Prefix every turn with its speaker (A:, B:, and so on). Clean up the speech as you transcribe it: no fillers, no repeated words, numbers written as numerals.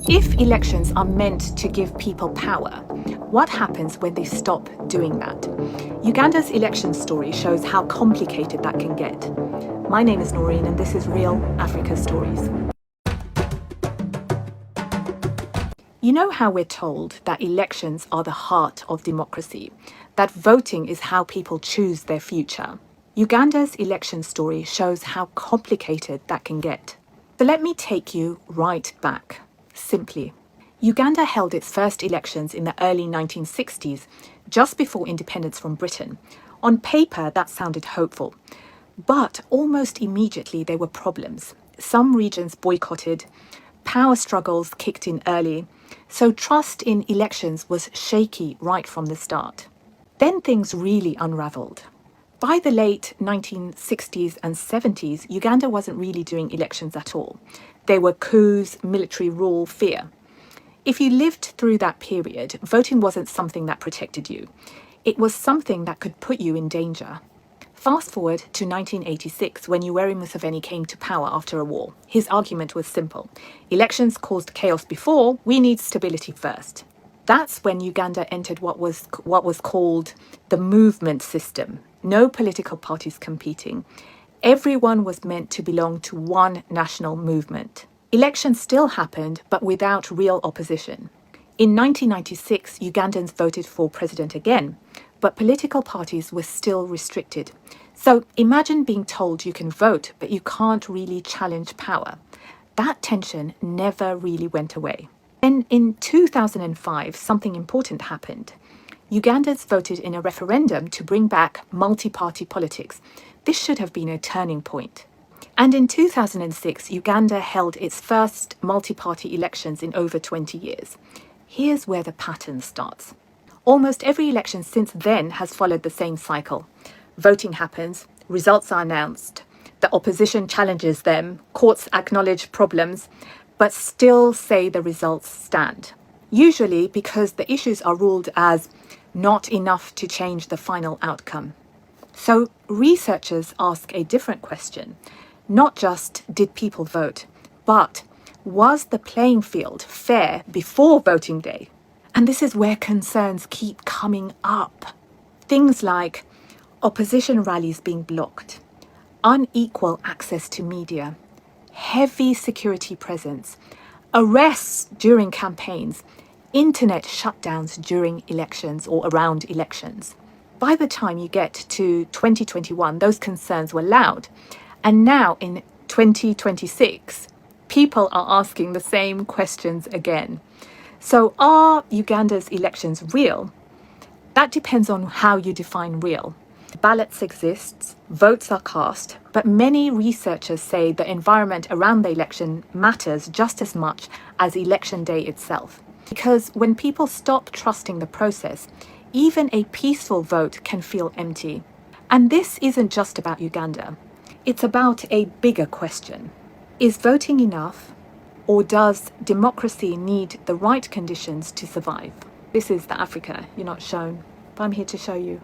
A: If elections are meant to give people power, what happens when they stop doing that? Uganda's election story shows how complicated that can get. My name is Noreen and this is Real Africa Stories. You know how we're told that elections are the heart of democracy, that voting is how people choose their future. Uganda's election story shows how complicated that can get. So let me take you right back. Simply, Uganda held its first elections in the early 1960s, just before independence from Britain. On paper, that sounded hopeful. But almost immediately there were problems. Some regions boycotted, power struggles kicked in early, so trust in elections was shaky right from the start. Then things really unraveled. By the late 1960s and 70s, Uganda wasn't really doing elections at all. There were coups, military rule, fear. If you lived through that period, voting wasn't something that protected you. It was something that could put you in danger. Fast forward to 1986, when Yoweri Museveni came to power after a war. His argument was simple. Elections caused chaos before, we need stability first. That's when Uganda entered what was called the movement system. No political parties competing. Everyone was meant to belong to one national movement. Elections still happened, but without real opposition. In 1996, Ugandans voted for president again, but political parties were still restricted. So imagine being told you can vote, but you can't really challenge power. That tension never really went away. Then in 2005, something important happened. Ugandans voted in a referendum to bring back multiparty politics. This should have been a turning point. And in 2006, Uganda held its first multi-party elections in over 20 years. Here's where the pattern starts. Almost every election since then has followed the same cycle. Voting happens, results are announced, the opposition challenges them, courts acknowledge problems, but still say the results stand. Usually because the issues are ruled as not enough to change the final outcome. So researchers ask a different question. Not just did people vote, but was the playing field fair before voting day? And this is where concerns keep coming up. Things like opposition rallies being blocked, unequal access to media, heavy security presence, arrests during campaigns, internet shutdowns during elections or around elections. By the time you get to 2021, those concerns were loud. And now in 2026, people are asking the same questions again. So are Uganda's elections real? That depends on how you define real. Ballots exist, votes are cast, but many researchers say the environment around the election matters just as much as election day itself. Because when people stop trusting the process, even a peaceful vote can feel empty. And this isn't just about Uganda. It's about a bigger question. Is voting enough, or does democracy need the right conditions to survive? This is the Africa you're not shown, but I'm here to show you.